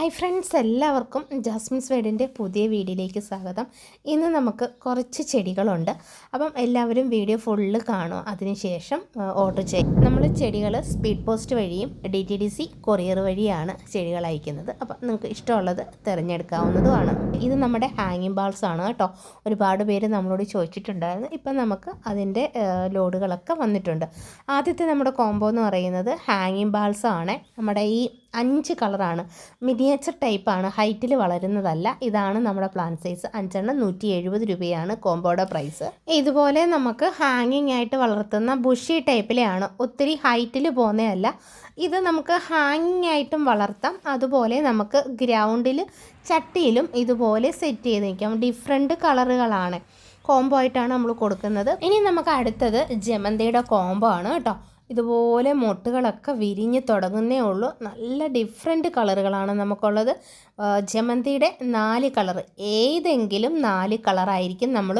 Hi friends, എല്ലാവർക്കും Jasmine's വേഡിൻ്റെ പുതിയ വീഡിയോയിലേക്ക് സ്വാഗതം. ഇന്ന് നമുക്ക് കുറച്ച് ചെടികളുണ്ട്. അപ്പം എല്ലാവരും വീഡിയോ ഫുള്ള് കാണും, അതിനുശേഷം ഓർഡർ ചെയ്യും. നമ്മൾ ചെടികൾ സ്പീഡ് പോസ്റ്റ് വഴിയും DTDC കൊറിയർ വഴിയാണ് ചെടികൾ അയക്കുന്നത്. അപ്പം നിങ്ങൾക്ക് ഇഷ്ടമുള്ളത് തിരഞ്ഞെടുക്കാവുന്നതുമാണ്. ഇത് നമ്മുടെ ഹാങ്ങിങ് ബാൾസ് ആണ് കേട്ടോ. ഒരുപാട് പേര് നമ്മളോട് ചോദിച്ചിട്ടുണ്ടായിരുന്നു. ഇപ്പം നമുക്ക് അതിൻ്റെ ലോഡുകളൊക്കെ വന്നിട്ടുണ്ട്. ആദ്യത്തെ നമ്മുടെ കോംബോ എന്ന് പറയുന്നത് ഹാങ്ങിങ് ബാൾസ് ആണ്. നമ്മുടെ ഈ 5 കളറാണ്, മിനിയേച്ചർ ടൈപ്പാണ്, ഹൈറ്റിൽ വളരുന്നതല്ല. ഇതാണ് നമ്മുടെ പ്ലാന്റ് സൈസ്. 5 എണ്ണം 170 രൂപയാണ് കോംബോയുടെ പ്രൈസ്. ഇതുപോലെ നമുക്ക് ഹാങ്ങിങ് ആയിട്ട് വളർത്തുന്ന ബുഷി ടൈപ്പിലെയാണ്, ഒത്തിരി ഹൈറ്റിൽ പോകുന്നതല്ല. ഇത് നമുക്ക് ഹാങ്ങിങ് ആയിട്ടും വളർത്താം, അതുപോലെ നമുക്ക് ഗ്രൗണ്ടിൽ ചട്ടിയിലും ഇതുപോലെ സെറ്റ് ചെയ്ത് നിൽക്കാം. ഡിഫറെൻറ്റ് കളറുകളാണ്, കോംബോ ആയിട്ടാണ് നമ്മൾ കൊടുക്കുന്നത്. ഇനി നമുക്ക് അടുത്തത് ജമന്തിയുടെ കോംബോ ആണ് കേട്ടോ. ഇതുപോലെ മൊട്ടുകളൊക്കെ വിരിഞ്ഞ് തുടങ്ങുന്നേ ഉള്ളൂ. നല്ല ഡിഫറെൻറ്റ് കളറുകളാണ് നമുക്കുള്ളത്. ജമന്തിയുടെ 4 കളർ, ഏതെങ്കിലും 4 കളറായിരിക്കും നമ്മൾ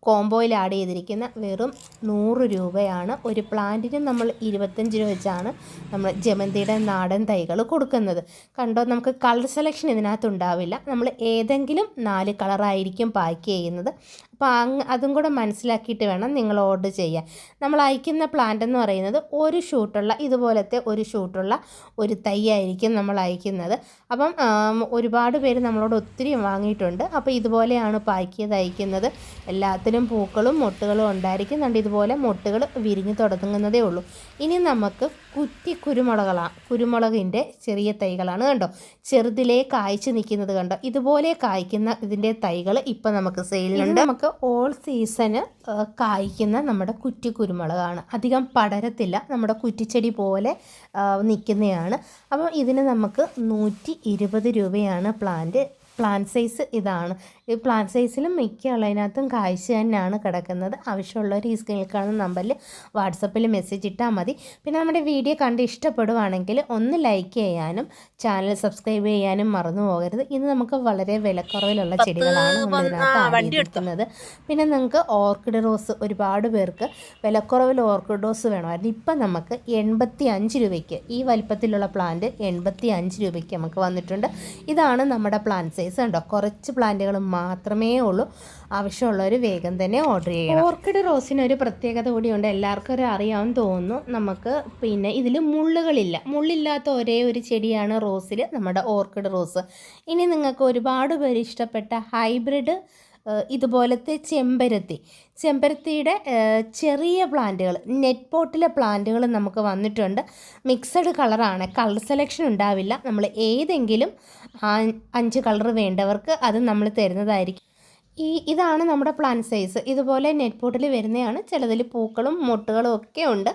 കോംബോയിൽ ആഡ് ചെയ്തിരിക്കുന്ന. വെറും 100 രൂപയാണ്. ഒരു പ്ലാന്റിന് നമ്മൾ 25 രൂപ വെച്ചാണ് നമ്മൾ ജമന്തിയുടെ നാടൻ തൈകൾ കൊടുക്കുന്നത്. കണ്ടോ, നമുക്ക് കളർ സെലക്ഷൻ ഇതിനകത്ത് ഉണ്ടാവില്ല. നമ്മൾ ഏതെങ്കിലും 4 കളറായിരിക്കും പാക്ക് ചെയ്യുന്നത്. അപ്പോൾ അതും കൂടെ മനസ്സിലാക്കിയിട്ട് വേണം നിങ്ങൾ ഓർഡർ ചെയ്യാൻ. നമ്മൾ അയക്കുന്ന പ്ലാന്റ് എന്ന് പറയുന്നത് ഒരു ഷൂട്ടുള്ള, ഇതുപോലത്തെ ഒരു ഷൂട്ടുള്ള ഒരു തൈ ആയിരിക്കും നമ്മൾ അയക്കുന്നത്. അപ്പം ഒരുപാട് പേര് നമ്മളോട് ഒത്തിരി വാങ്ങിയിട്ടുണ്ട്. അപ്പോൾ ഇതുപോലെയാണ് പാക്ക് ചെയ്ത് അയക്കുന്നത്. എല്ലാത്തിലും പൂക്കളും മൊട്ടുകളും ഉണ്ടായിരിക്കും. കണ്ട് ഇതുപോലെ മൊട്ടുകൾ വിരിഞ്ഞ് തുടങ്ങുന്നതേ ഉള്ളൂ. ഇനി നമുക്ക് കുരുമുളകിൻ്റെ ചെറിയ തൈകളാണ്. കണ്ടോ, ചെറുതിലേ കായ്ച്ച് നിൽക്കുന്നത് കണ്ടോ. ഇതുപോലെ കായ്ക്കുന്ന ഇതിൻ്റെ തൈകൾ ഇപ്പം നമുക്ക് സെയിലുണ്ട്. നമുക്ക് ഓൾ സീസണ് കായ്ക്കുന്ന നമ്മുടെ കുരുമുളകാണ്. അധികം പടരത്തില്ല, നമ്മുടെ കുറ്റിച്ചെടി പോലെ നിൽക്കുന്നതാണ്. അപ്പം ഇതിന് നമുക്ക് 120 രൂപയാണ് പ്ലാന്റ് സൈസ്. ഇതാണ് ഈ പ്ലാന്റ് സൈസിലും മിക്ക ഉള്ളതിനകത്തും കായ്ച്ച തന്നെയാണ് കിടക്കുന്നത്. ആവശ്യമുള്ളവർ ഈ സ്ക്രീനിൽ കാണുന്ന നമ്പറിൽ വാട്സപ്പിൽ മെസ്സേജ് ഇട്ടാൽ മതി. പിന്നെ നമ്മുടെ വീഡിയോ കണ്ട് ഇഷ്ടപ്പെടുവാണെങ്കിൽ ഒന്ന് ലൈക്ക് ചെയ്യാനും ചാനൽ സബ്സ്ക്രൈബ് ചെയ്യാനും മറന്നു പോകരുത്. ഇത് നമുക്ക് വളരെ വിലക്കുറവിലുള്ള ചെടികളാണ് നമ്മളിതിനകത്ത് എടുക്കുന്നത്. പിന്നെ നിങ്ങൾക്ക് ഓർക്കിഡ് റോസ്, ഒരുപാട് പേർക്ക് വിലക്കുറവിൽ ഓർക്കിഡ് റോസ് വേണമായിരുന്നു. ഇപ്പം നമുക്ക് 85 രൂപയ്ക്ക് ഈ വലിപ്പത്തിലുള്ള പ്ലാന്റ് 85 രൂപയ്ക്ക് നമുക്ക് വന്നിട്ടുണ്ട്. ഇതാണ് നമ്മുടെ പ്ലാന്റ് സൈസ്. കണ്ടോ, കുറച്ച് പ്ലാന്റുകൾ മാത്രമേ ഉള്ളൂ. ആവശ്യമുള്ളവർ വേഗം തന്നെ ഓർഡർ ചെയ്യണം. ഓർക്കിഡ് റോസിന് ഒരു പ്രത്യേകത കൂടിയുണ്ട്, എല്ലാവർക്കും ഒരു അറിയാമെന്ന് തോന്നുന്നു. നമുക്ക് പിന്നെ ഇതിൽ മുള്ളില്ലാത്ത ഒരേ ഒരു ചെടിയാണ് റോസിൽ, നമ്മുടെ ഓർക്കിഡ് റോസ്. ഇനി നിങ്ങൾക്ക് ഒരുപാട് പേര് ഇഷ്ടപ്പെട്ട ഹൈബ്രിഡ് ഇതുപോലത്തെ ചെമ്പരത്തിയുടെ ചെറിയ പ്ലാന്റുകൾ, നെറ്റ് പോട്ടിലെ പ്ലാന്റുകൾ നമുക്ക് വന്നിട്ടുണ്ട്. മിക്സഡ് കളറാണ്, കളർ സെലക്ഷൻ ഉണ്ടാവില്ല. നമ്മൾ ഏതെങ്കിലും 5 കളർ വേണ്ടവർക്ക് അത് നമ്മൾ തരുന്നതായിരിക്കും. ഇതാണ് നമ്മുടെ പ്ലാന്റ് സൈസ്. ഇതുപോലെ നെറ്റ് പോട്ടിൽ വരുന്നതാണ്. ചിലതിൽ പൂക്കളും മൊട്ടുകളും ഒക്കെ ഉണ്ട്.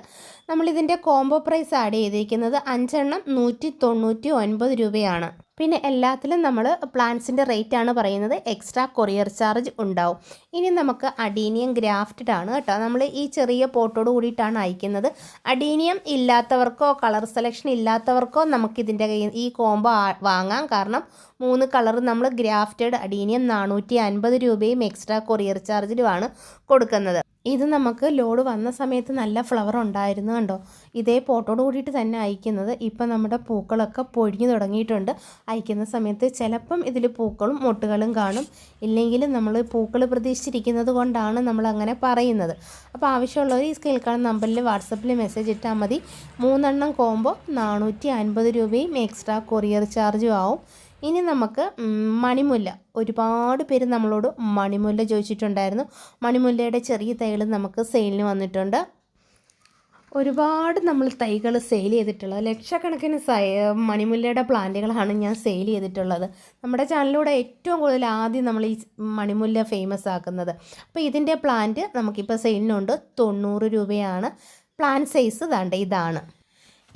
നമ്മളിതിൻ്റെ കോംബോ പ്രൈസ് ആഡ് ചെയ്തിരിക്കുന്നത് 5 എണ്ണം 199 രൂപയാണ്. പിന്നെ എല്ലാത്തിലും നമ്മൾ പ്ലാന്റ്സിൻ്റെ റേറ്റാണ് പറയുന്നത്. എക്സ്ട്രാ കൊറിയർ ചാർജ് ഉണ്ടാവും. ഇനി നമുക്ക് അഡീനിയം ഗ്രാഫ്റ്റഡ് ആണ് കേട്ടോ. നമ്മൾ ഈ ചെറിയ പോട്ടോട് കൂടിയിട്ടാണ് അയക്കുന്നത്. അഡീനിയം ഇല്ലാത്തവർക്കോ കളർ സെലക്ഷൻ ഇല്ലാത്തവർക്കോ നമുക്കിതിൻ്റെ ഈ കോംബോ വാങ്ങാം. കാരണം 3 കളർ നമ്മൾ ഗ്രാഫ്റ്റഡ് അഡീനിയം 450 രൂപയും എക്സ്ട്രാ കൊറിയർ ചാർജിലുമാണ് കൊടുക്കുന്നത്. ഇത് നമുക്ക് ലോഡ് വന്ന സമയത്ത് നല്ല ഫ്ലവർ ഉണ്ടായിരുന്നു. കണ്ടോ, ഇതേ പോട്ടോട് കൂടിയിട്ട് തന്നെ അയക്കുന്നത്. ഇപ്പം നമ്മുടെ പൂക്കളൊക്കെ പൊഴിഞ്ഞു തുടങ്ങിയിട്ടുണ്ട്. അയക്കുന്ന സമയത്ത് ചിലപ്പം ഇതിൽ പൂക്കളും മൊട്ടുകളും കാണും. ഇല്ലെങ്കിലും നമ്മൾ പൂക്കൾ പ്രതീക്ഷിച്ചിരിക്കുന്നത് കൊണ്ടാണ് നമ്മൾ അങ്ങനെ പറയുന്നത്. അപ്പോൾ ആവശ്യമുള്ളവർ ഈ സ്ക്രീനിൽ കാണുന്ന നമ്പറിൽ വാട്സപ്പിൽ മെസ്സേജ് ഇട്ടാൽ മതി. 3 എണ്ണം കോംബോ 450 രൂപയും എക്സ്ട്രാ കൊറിയർ ചാർജും ആവും. ഇനി നമുക്ക് മണിമുല്ല, ഒരുപാട് പേര് നമ്മളോട് മണിമുല്ല ചോദിച്ചിട്ടുണ്ടായിരുന്നു. മണിമുല്ലയുടെ ചെറിയ തൈകൾ നമുക്ക് സെയിലിന് വന്നിട്ടുണ്ട്. ഒരുപാട് നമ്മൾ തൈകൾ സെയിൽ ചെയ്തിട്ടുള്ളത്, ലക്ഷക്കണക്കിന് മണിമുല്ലയുടെ പ്ലാന്റുകളാണ് ഞാൻ സെയിൽ ചെയ്തിട്ടുള്ളത്. നമ്മുടെ ചാനലിലൂടെ ഏറ്റവും കൂടുതൽ ആദ്യം നമ്മൾ ഈ മണിമുല്ല ഫേമസ് ആക്കുന്നത്. അപ്പോൾ ഇതിൻ്റെ പ്ലാന്റ് നമുക്കിപ്പോൾ സെയിലിനുണ്ട്. 90 രൂപയാണ്. പ്ലാന്റ് സൈസ് ഇതാണ്.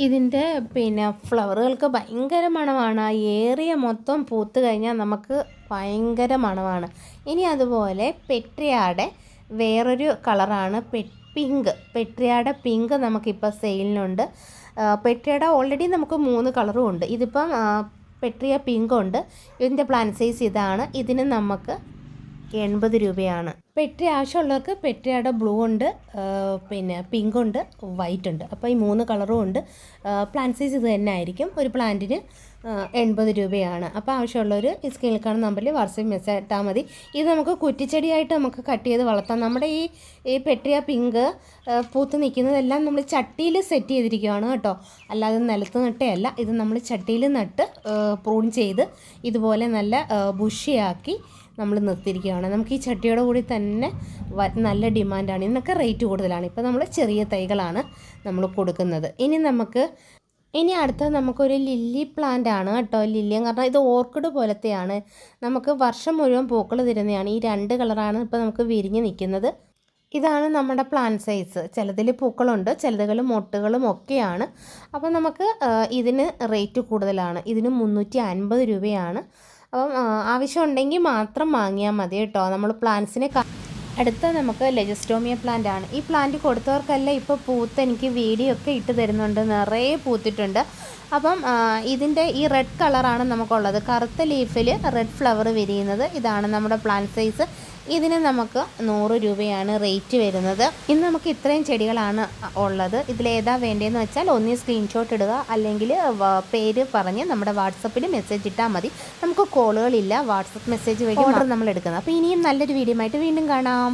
ഇതിൻ്റെ പിന്നെ ഫ്ലവറുകൾക്ക് ഭയങ്കര മണമാണ്. ആ ഏറിയ മൊത്തം പൂത്ത് കഴിഞ്ഞാൽ നമുക്ക് ഭയങ്കര മണമാണ്. ഇനി അതുപോലെ പെട്രിയാടെ വേറൊരു കളറാണ് പെട്രിയാടെ പിങ്ക് നമുക്കിപ്പോൾ സെയിലിനുണ്ട്. പെട്രിയാടെ ഓൾറെഡി നമുക്ക് 3 കളറും ഉണ്ട്. ഇതിപ്പം പെട്രിയ പിങ്ക് ഉണ്ട്. ഇതിൻ്റെ പ്ലാന്റ് സൈസ് ഇതാണ്. ഇതിന് നമുക്ക് 80 രൂപയാണ്. പെട്രി ആവശ്യമുള്ളവർക്ക് പെട്രിയുടെ ബ്ലൂ ഉണ്ട്, പിന്നെ പിങ്ക് ഉണ്ട്, വൈറ്റ് ഉണ്ട്. അപ്പോൾ ഈ 3 കളറും ഉണ്ട്. പ്ലാന്റ് സൈസ് ഇത് തന്നെ ആയിരിക്കും. ഒരു പ്ലാന്റിന് 80 രൂപയാണ്. അപ്പോൾ ആവശ്യമുള്ളവർ ഈ സ്ക്രീനിൽ കാണുന്ന നമ്പറിൽ വാട്സാപ്പ് മെസ്സേജ് ഇട്ടാൽ മതി. ഇത് നമുക്ക് കുറ്റിച്ചെടിയായിട്ട് നമുക്ക് കട്ട് ചെയ്ത് വളർത്താം. നമ്മുടെ ഈ പെട്രിയ പിങ്ക് പൂത്ത് നിൽക്കുന്നതെല്ലാം നമ്മൾ ചട്ടിയിൽ സെറ്റ് ചെയ്തിരിക്കുകയാണ് കേട്ടോ, അല്ലാതെ നിലത്ത് നട്ടയല്ല. ഇത് നമ്മൾ ചട്ടിയിൽ നട്ട് പ്രൂൺ ചെയ്ത് ഇതുപോലെ നല്ല ബുഷിയാക്കി നമ്മൾ നിർത്തിയിരിക്കുകയാണ്. നമുക്ക് ഈ ചട്ടിയോടെ കൂടി തന്നെ നല്ല ഡിമാൻഡാണ്. ഇതിനൊക്കെ റേറ്റ് കൂടുതലാണ്. ഇപ്പോൾ നമ്മൾ ചെറിയ തൈകളാണ് നമ്മൾ കൊടുക്കുന്നത്. ഇനി അടുത്തത് നമുക്കൊരു ലില്ലി പ്ലാന്റ് ആണ് കേട്ടോ. ലില്ലി എന്ന് പറഞ്ഞാൽ ഇത് ഓർക്കിഡ് പോലത്തെയാണ്. നമുക്ക് വർഷം മുഴുവൻ പൂക്കൾ തരുന്നതാണ്. ഈ 2 കളറാണ് ഇപ്പോൾ നമുക്ക് വിരിഞ്ഞ് നിൽക്കുന്നത്. ഇതാണ് നമ്മുടെ പ്ലാന്റ് സൈസ്. ചിലതിൽ പൂക്കളുണ്ട്, ചിലതുകൾ മൊട്ടുകളും ഒക്കെയാണ്. അപ്പോൾ നമുക്ക് ഇതിന് റേറ്റ് കൂടുതലാണ്. ഇതിന് 350 രൂപയാണ്. അപ്പം ആവശ്യമുണ്ടെങ്കിൽ മാത്രം വാങ്ങിയാൽ മതി കേട്ടോ. നമ്മൾ പ്ലാന്റ്സിനെ അടുത്ത നമുക്ക് ലെജസ്റ്റോമിയ പ്ലാന്റ് ആണ്. ഈ പ്ലാന്റ് കൊടുത്തവർക്കെല്ലാം ഇപ്പോൾ പൂത്ത് എനിക്ക് വീഡിയോ ഒക്കെ ഇട്ട് തരുന്നുണ്ട്, നിറയെ പൂത്തിട്ടുണ്ട്. അപ്പം ഇതിൻ്റെ ഈ റെഡ് കളറാണ് നമുക്കുള്ളത്. കറുത്ത ലീഫിൽ റെഡ് ഫ്ലവർ വിരിയുന്നത്. ഇതാണ് നമ്മുടെ പ്ലാന്റ് സൈസ്. ഇതിന് നമുക്ക് 100 രൂപയാണ് റേറ്റ് വരുന്നത്. ഇന്ന് നമുക്ക് ഇത്രയും ചെടികളാണ് ഉള്ളത്. ഇതിലേതാ വേണ്ടതെന്ന് വെച്ചാൽ ഒന്ന് സ്ക്രീൻഷോട്ട് ഇടുക, അല്ലെങ്കിൽ പേര് പറഞ്ഞ് നമ്മുടെ വാട്സപ്പിൽ മെസ്സേജ് ഇട്ടാൽ മതി. നമുക്ക് കോളുകളില്ല, വാട്സപ്പ് മെസ്സേജ് വഴി ഓർഡർ നമ്മൾ എടുക്കുന്നത്. അപ്പോൾ ഇനിയും നല്ലൊരു വീഡിയോ ആയിട്ട് വീണ്ടും കാണാം.